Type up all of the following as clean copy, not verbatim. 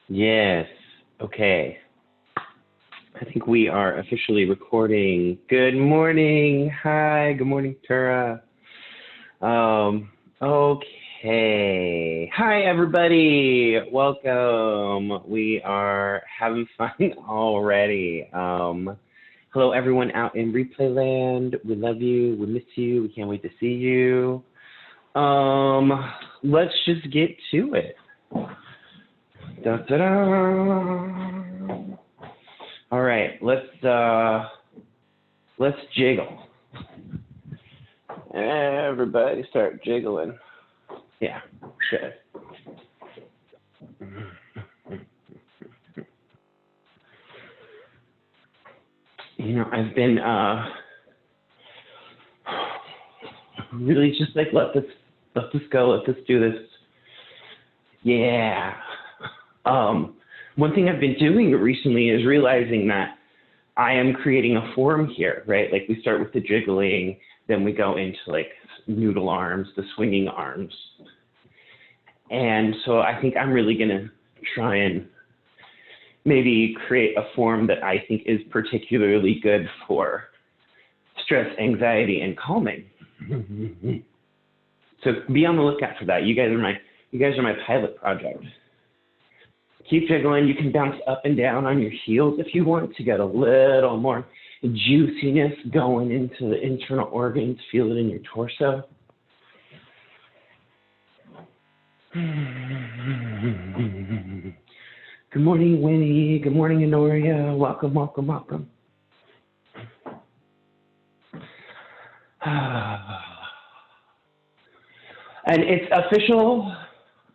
Yes. Okay. I think we are officially recording. Good morning. Hi. Good morning, Tura. Okay. Hi, everybody. Welcome. We are having fun already. Hello, everyone out in replay land. We love you. We miss you. We can't wait to see you. Let's just get to it. Da, da, da. All right, let's jiggle. Everybody start jiggling. Yeah, good. You know, I've been really just like let this go, let this do this. Yeah. One thing I've been doing recently is realizing that I am creating a form here, right? Like we start with the jiggling, then we go into like noodle arms, the swinging arms. And so I think I'm really gonna try and maybe create a form that I think is particularly good for stress, anxiety, and calming. So be on the lookout for that. You guys are my pilot project. Keep jiggling. You can bounce up and down on your heels if you want to get a little more juiciness going into the internal organs. Feel it in your torso. Good morning, Winnie. Good morning, Honoria. Welcome, welcome, welcome. And it's official.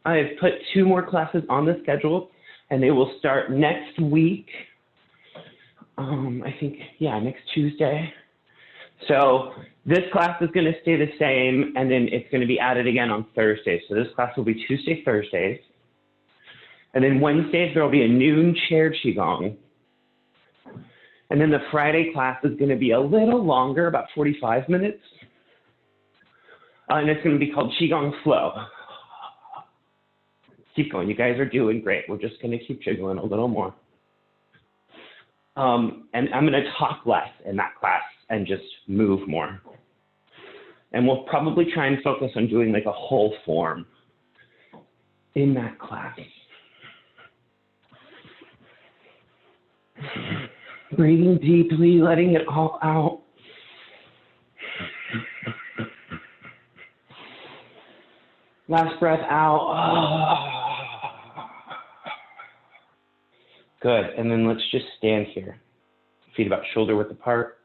I've put 2 more classes on the schedule, and they will start next week. I think, yeah, next Tuesday. So this class is going to stay the same, and then it's going to be added again on Thursday. So this class will be Tuesday, Thursdays. And then Wednesdays, there will be a noon chair Qigong. And then the Friday class is going to be a little longer, about 45 minutes. And it's going to be called Qigong Flow. Keep going. You guys are doing great. We're just going to keep jiggling a little more. And I'm going to talk less in that class and just move more. And we'll probably try and focus on doing like a whole form in that class. Breathing deeply, letting it all out. Last breath out. Good, and then let's just stand here. Feet about shoulder width apart.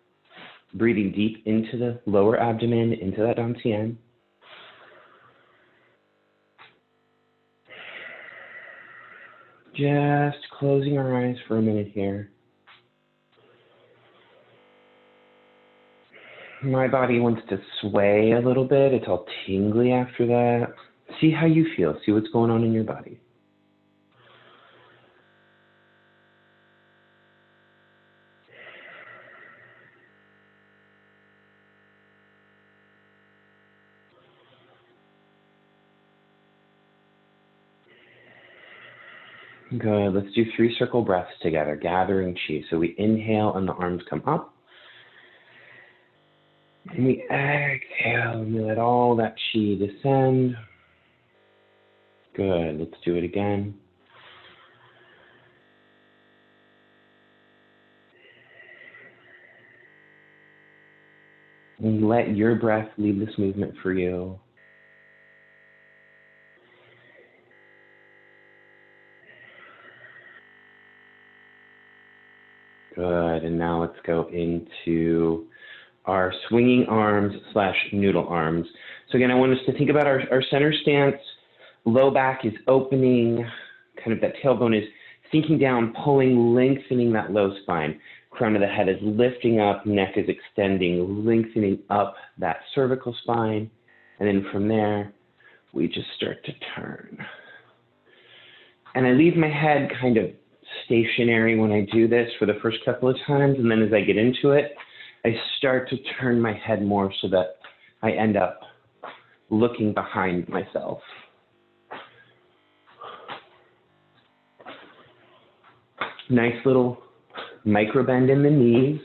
Breathing deep into the lower abdomen, into that dantian. Just closing our eyes for a minute here. My body wants to sway a little bit. It's all tingly after that. See how you feel. See what's going on in your body. Good. Let's do 3 circle breaths together, gathering chi. So we inhale and the arms come up. And we exhale and we let all that chi descend. Good. Let's do it again. And let your breath lead this movement for you. Good. And now let's go into our swinging arms / noodle arms. So again, I want us to think about our center stance. Low back is opening, kind of that tailbone is sinking down, pulling, lengthening that low spine. Crown of the head is lifting up, neck is extending, lengthening up that cervical spine. And then from there, we just start to turn. And I leave my head kind of stationary when I do this for the first couple of times. And then as I get into it, I start to turn my head more so that I end up looking behind myself. Nice little micro bend in the knees.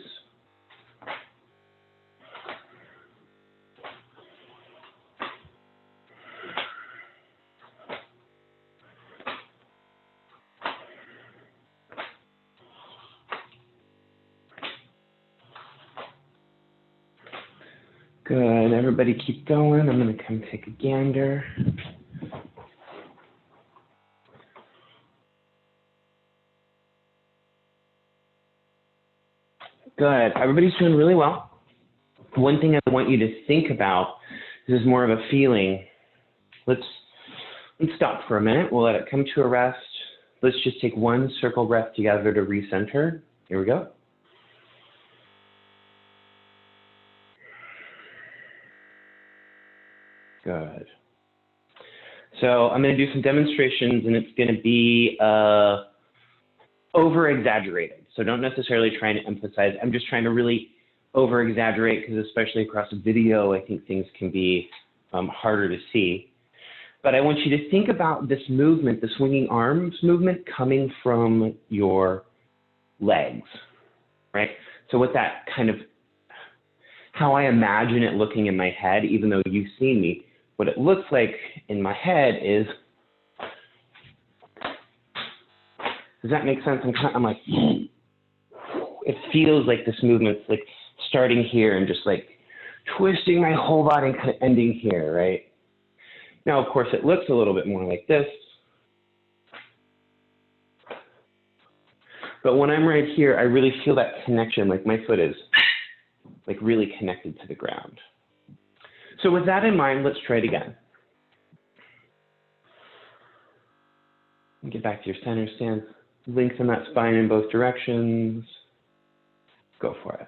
Good, everybody keep going. I'm gonna come take a gander. Good, everybody's doing really well. One thing I want you to think about, this is more of a feeling. Let's stop for a minute. We'll let it come to a rest. Let's just take one circle breath together to recenter. Here we go. Good. So I'm going to do some demonstrations, and it's going to be over-exaggerated. So don't necessarily try and emphasize. I'm just trying to really over-exaggerate because especially across a video, I think things can be harder to see. But I want you to think about this movement, the swinging arms movement coming from your legs, right? So what that kind of, how I imagine it looking in my head, even though you've seen me, what it looks like in my head is, does that make sense? I'm like, it feels like this movement's like starting here and just like twisting my whole body and kind of ending here, right? Now, of course, it looks a little bit more like this. But when I'm right here, I really feel that connection, like my foot is like really connected to the ground. So with that in mind, let's try it again. Get back to your center stance. Lengthen that spine in both directions. Go for it.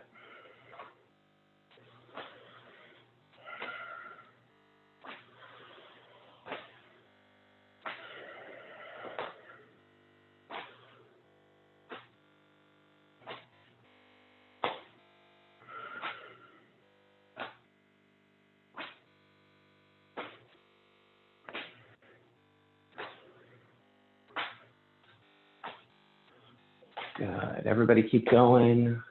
Good. Everybody keep going.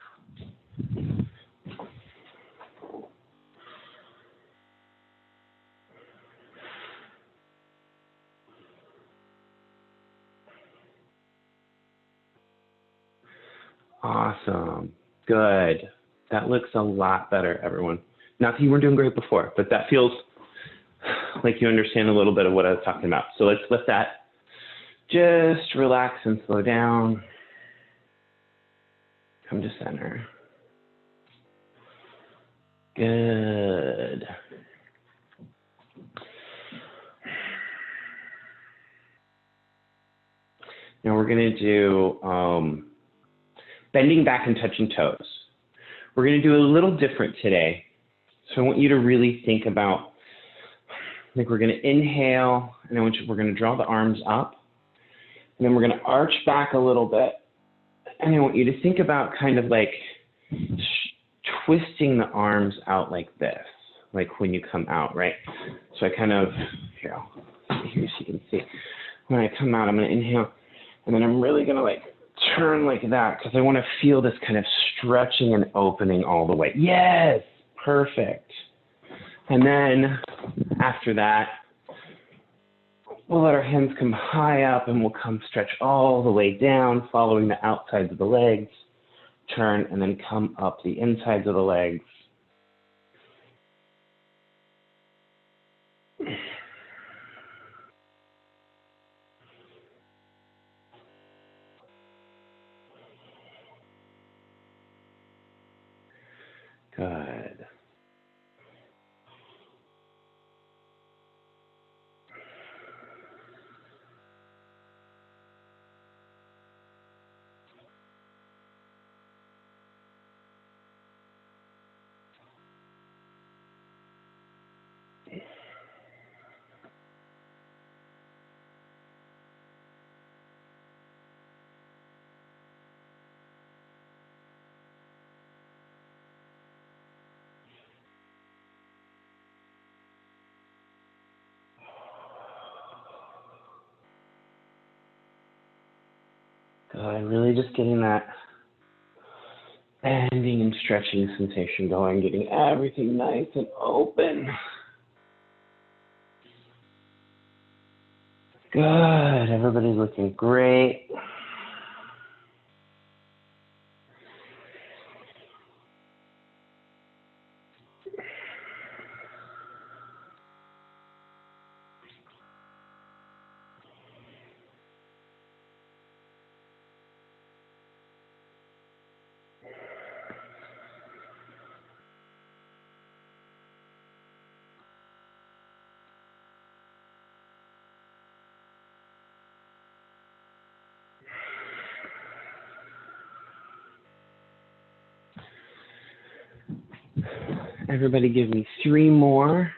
Awesome. Good. That looks a lot better, everyone. Not that you weren't doing great before, but that feels like you understand a little bit of what I was talking about. So let's let that just relax and slow down. Come to center. Good. Now we're going to do bending back and touching toes. We're going to do a little different today. So I want you to really think about, like we're going to inhale, and then we're going to draw the arms up, and then we're going to arch back a little bit. And I want you to think about kind of like twisting the arms out like this, like when you come out, right? So I kind of, here so you can see. When I come out, I'm going to inhale, and then I'm really going to like turn like that because I want to feel this kind of stretching and opening all the way. Yes, perfect. And then after that, we'll let our hands come high up and we'll come stretch all the way down, following the outsides of the legs. Turn and then come up the insides of the legs. Good. Good. Really just getting that bending and stretching sensation going, getting everything nice and open. Good. Everybody's looking great. Everybody give me 3 more.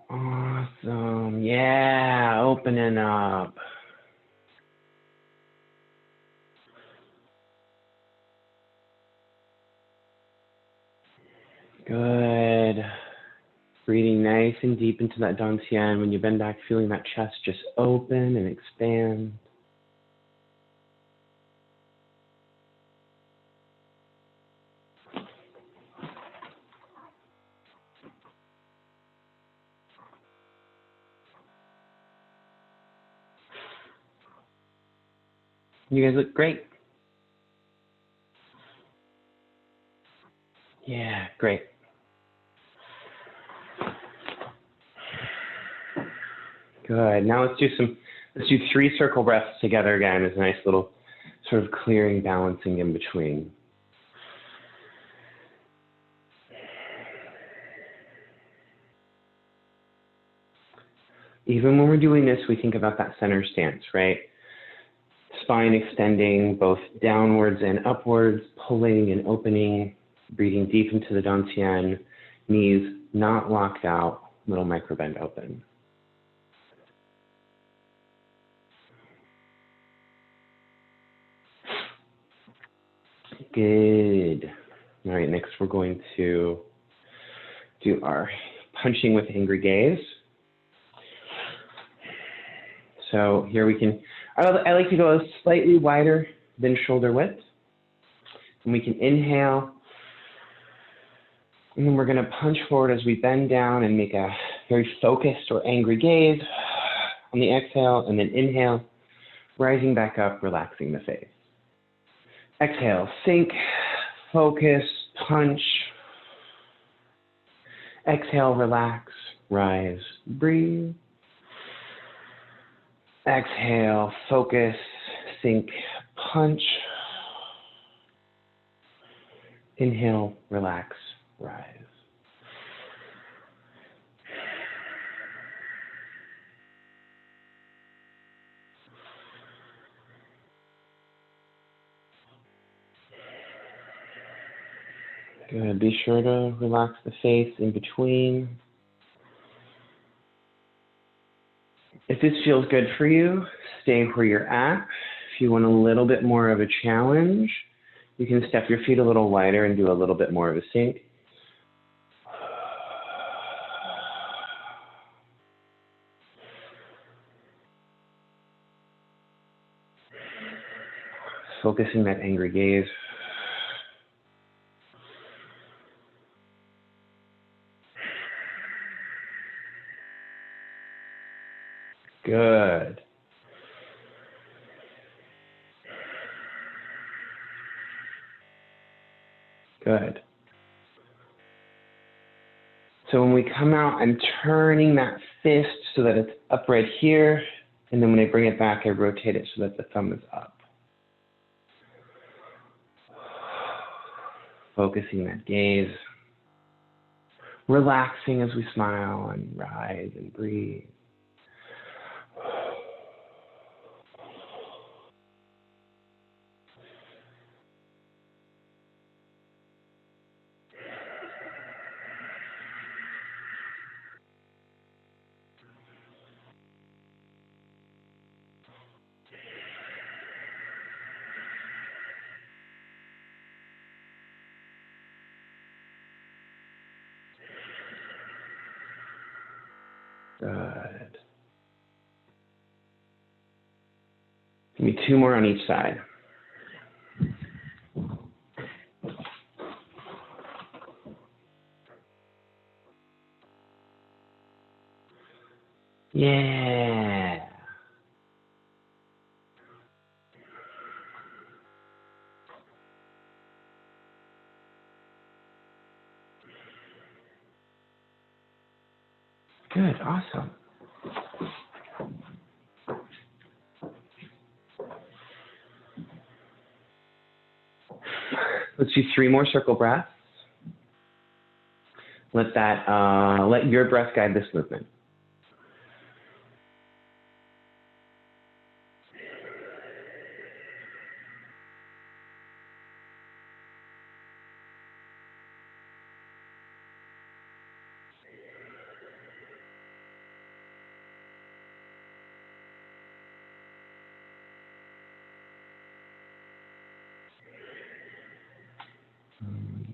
Awesome. Yeah, opening up. Good. Breathing nice and deep into that dantian. When you bend back, feeling that chest just open and expand. You guys look great. Yeah, great. Good. Now let's do 3 circle breaths together again as a nice little sort of clearing, balancing in between. Even when we're doing this, we think about that center stance, right? Spine extending both downwards and upwards, pulling and opening, breathing deep into the dantian, knees not locked out, little micro bend open. Good. All right, next we're going to do our punching with angry gaze. So here we can, I like to go slightly wider than shoulder width. And we can inhale. And then we're going to punch forward as we bend down and make a very focused or angry gaze on the exhale, and then inhale, rising back up, relaxing the face. Exhale, sink, focus, punch. Exhale, relax, rise, breathe. Exhale, focus, sink, punch. Inhale, relax, rise. Good. Be sure to relax the face in between. If this feels good for you, stay where you're at. If you want a little bit more of a challenge, you can step your feet a little wider and do a little bit more of a sink. Focusing that angry gaze. Good. Good. So when we come out, I'm turning that fist so that it's up right here. And then when I bring it back, I rotate it so that the thumb is up. Focusing that gaze. Relaxing as we smile and rise and breathe. Good. Give me 2 more on each side. Yeah. Good, awesome. Let's do 3 more circle breaths. Let your breath guide this movement.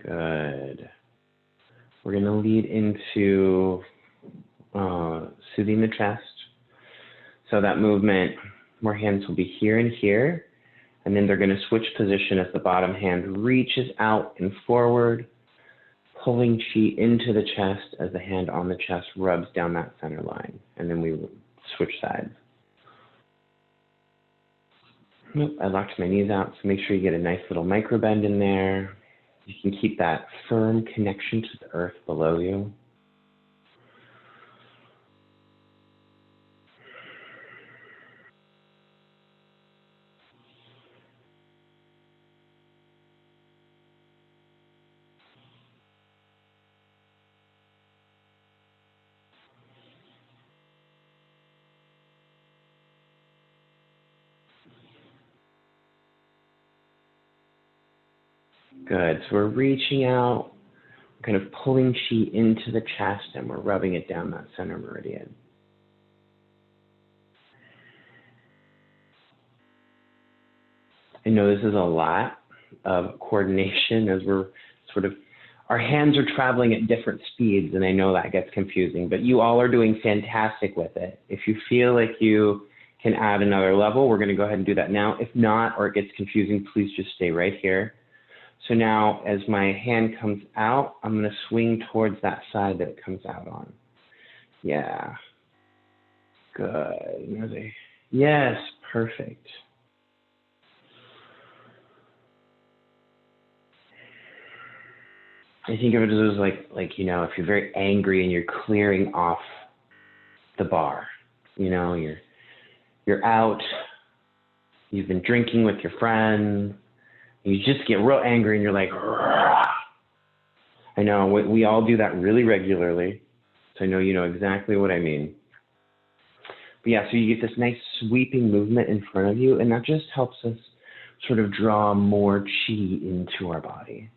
Good. We're going to lead into soothing the chest. So that movement, more hands will be here and here, and then they're going to switch position as the bottom hand reaches out and forward, pulling chi into the chest as the hand on the chest rubs down that center line, and then we switch sides. Nope, I locked my knees out, so make sure you get a nice little micro bend in there. You can keep that firm connection to the earth below you. Good, so we're reaching out, kind of pulling chi into the chest, and we're rubbing it down that center meridian. I know this is a lot of coordination as we're our hands are traveling at different speeds, and I know that gets confusing, but you all are doing fantastic with it. If you feel like you can add another level, we're going to go ahead and do that now. If not, or it gets confusing, please just stay right here. So now, as my hand comes out, I'm going to swing towards that side that it comes out on. Yeah. Good. Yes, perfect. I think of it as like you know, if you're very angry and you're clearing off the bar, you know, you're out, you've been drinking with your friends, you just get real angry and you're like, rah. I know, we all do that really regularly, so I know you know exactly what I mean. But yeah, so you get this nice sweeping movement in front of you, and that just helps us sort of draw more chi into our body.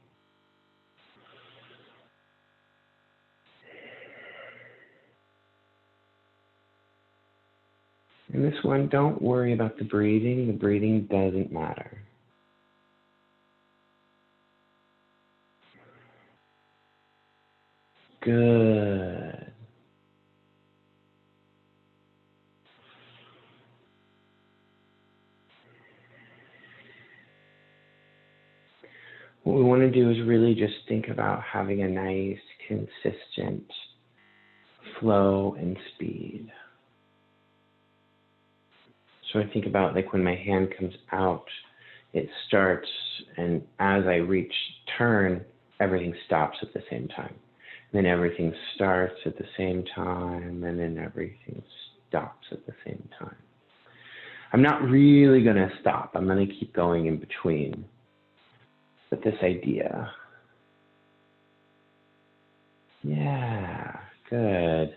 And this one, don't worry about the breathing. The breathing doesn't matter. Good. What we want to do is really just think about having a nice, consistent flow and speed. So I think about like when my hand comes out, it starts, and as I reach turn, everything stops at the same time. And then everything starts at the same time, and then everything stops at the same time. I'm not really going to stop. I'm going to keep going in between. But this idea. Yeah, good.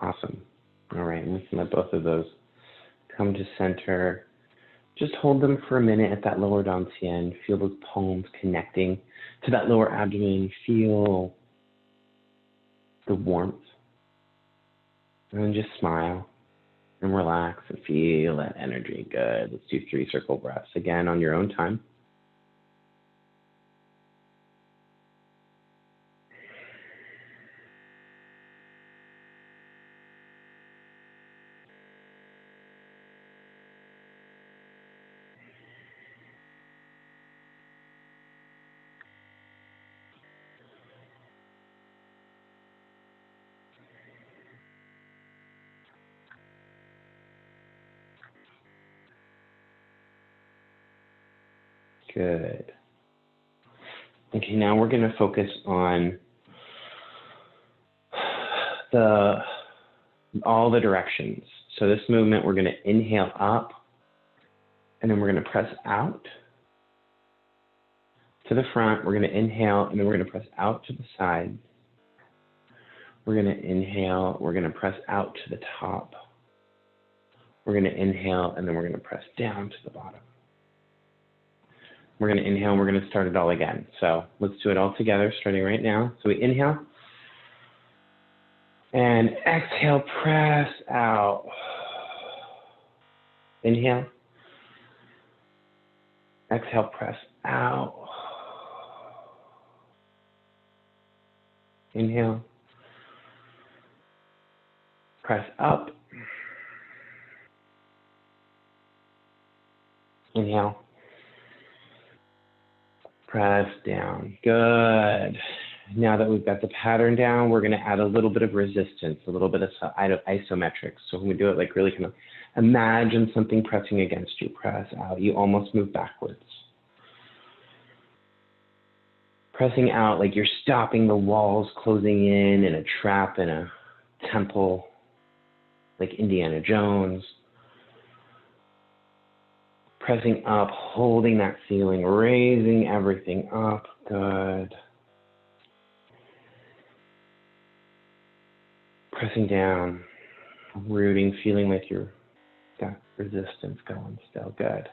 Awesome. All right, and we can let both of those come to center. Just hold them for a minute at that lower dantian. Feel those palms connecting to that lower abdomen. Feel the warmth. And then just smile and relax and feel that energy. Good. Let's do 3 circle breaths again on your own time. Good. Okay, now we're going to focus on all the directions. So this movement, we're going to inhale up, and then we're going to press out to the front. We're going to inhale, and then we're going to press out to the side. We're going to inhale, we're going to press out to the top. We're going to inhale, and then we're going to press down to the bottom. We're going to inhale, and we're going to start it all again. So let's do it all together, starting right now. So we inhale, and exhale, press out. Inhale. Exhale, press out. Inhale. Press up. Inhale. Press down. Good. Now that we've got the pattern down, we're going to add a little bit of resistance, a little bit of isometrics. So when we do it, like really kind of imagine something pressing against you. Press out. You almost move backwards. Pressing out like you're stopping the walls closing in a trap in a temple, like Indiana Jones. Pressing up, holding that ceiling, raising everything up. Good. Pressing down, rooting, feeling like you've got resistance going still. Good.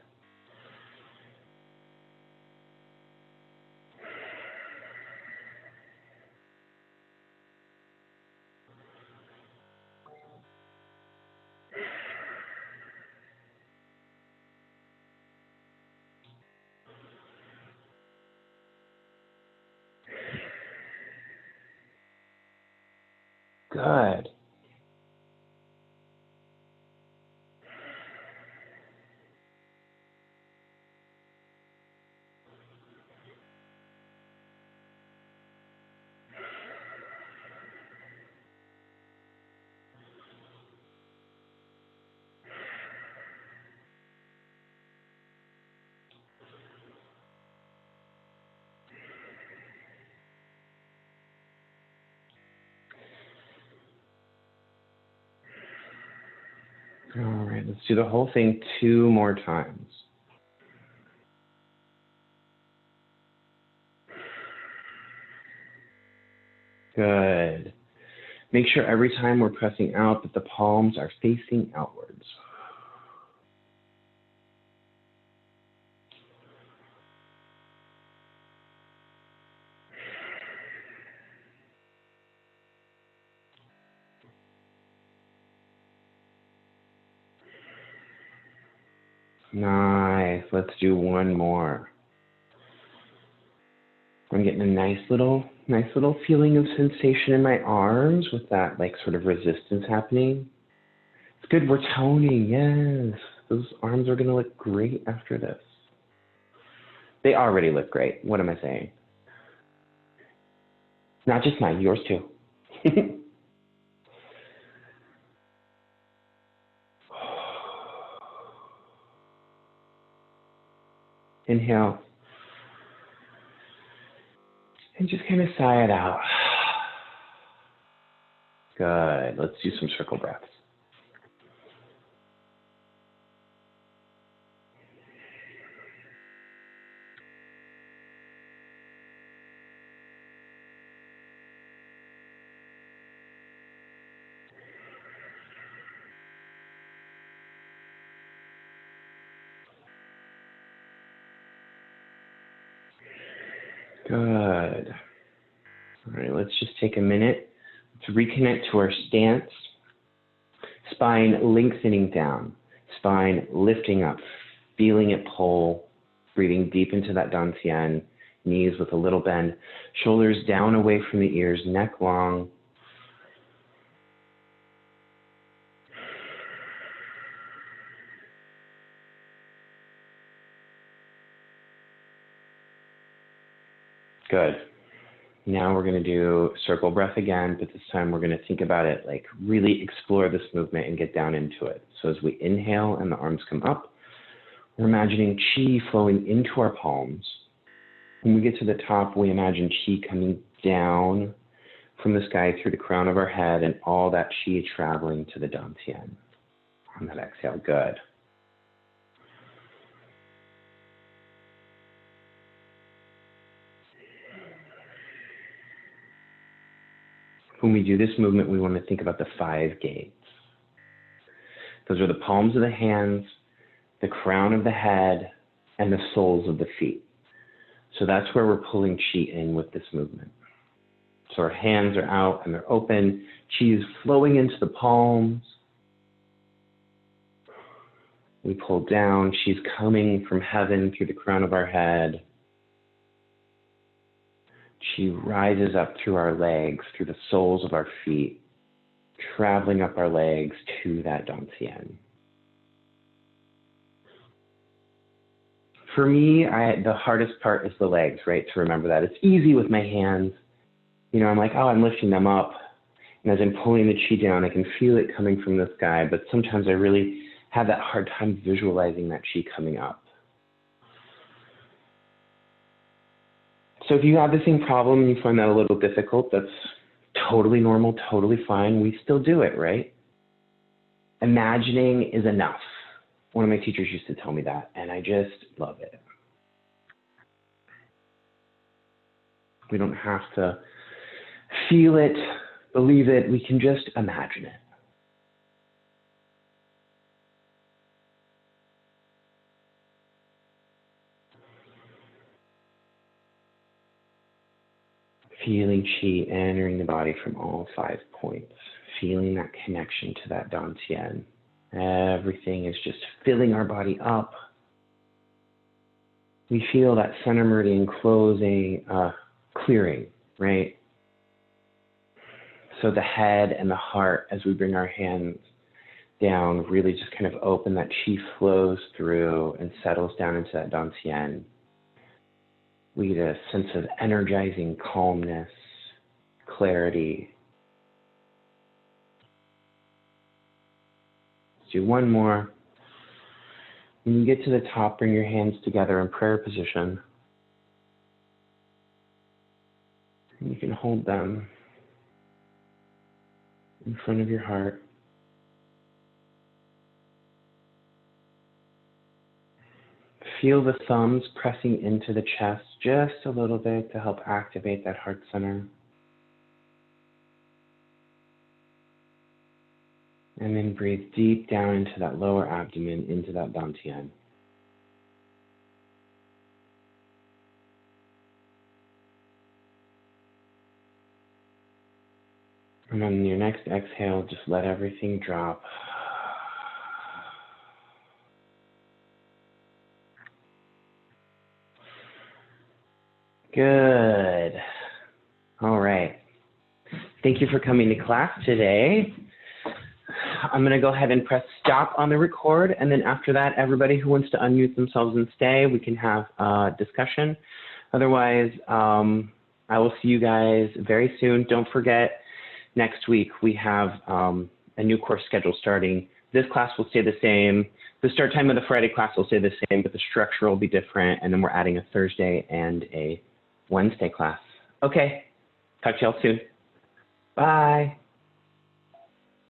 Good. All right, let's do the whole thing 2 more times. Good. Make sure every time we're pressing out that the palms are facing outwards. Nice. Let's do 1 more. I'm getting a nice little feeling of sensation in my arms with that like sort of resistance happening. It's good. We're toning. Yes. Those arms are going to look great after this. They already look great. What am I saying? Not just mine, yours too. Inhale. And just kind of sigh it out. Good. Let's do some circle breaths. Good. All right, let's just take a minute to reconnect to our stance. Spine lengthening down, spine lifting up, feeling it pull, breathing deep into that dantian, knees with a little bend, shoulders down away from the ears, neck long. Good. Now we're going to do circle breath again, but this time we're going to think about it, like really explore this movement and get down into it. So as we inhale and the arms come up, we're imagining chi flowing into our palms. When we get to the top, we imagine chi coming down from the sky through the crown of our head and all that chi traveling to the dantian. On that exhale, good. When we do this movement, we want to think about the 5 gates. Those are the palms of the hands, the crown of the head, and the soles of the feet. So that's where we're pulling chi in with this movement. So our hands are out and they're open. Chi is flowing into the palms. We pull down. Chi's coming from heaven through the crown of our head. Chi rises up through our legs, through the soles of our feet, traveling up our legs to that dantian. For me, the hardest part is the legs, right? To remember that. It's easy with my hands. You know, I'm like, oh, I'm lifting them up. And as I'm pulling the chi down, I can feel it coming from the sky. But sometimes I really have that hard time visualizing that chi coming up. So if you have the same problem and you find that a little difficult, that's totally normal, totally fine. We still do it, right? Imagining is enough. One of my teachers used to tell me that, and I just love it. We don't have to feel it, believe it. We can just imagine it. Feeling chi entering the body from all 5 points. Feeling that connection to that dantian. Everything is just filling our body up. We feel that center meridian closing, clearing, right? So the head and the heart, as we bring our hands down, really just kind of open, that chi flows through and settles down into that dantian. We get a sense of energizing calmness, clarity. Let's do one more. When you get to the top, bring your hands together in prayer position. And you can hold them in front of your heart. Feel the thumbs pressing into the chest just a little bit to help activate that heart center. And then breathe deep down into that lower abdomen, into that dantian. And on your next exhale, just let everything drop. Good. All right. Thank you for coming to class today. I'm going to go ahead and press stop on the record, and then after that, everybody who wants to unmute themselves and stay, we can have a discussion. Otherwise, I will see you guys very soon. Don't forget, next week we have a new course schedule starting. This class will stay the same. The start time of the Friday class will stay the same, but the structure will be different, and then we're adding a Thursday and a Wednesday class. Okay, talk to y'all soon. Bye.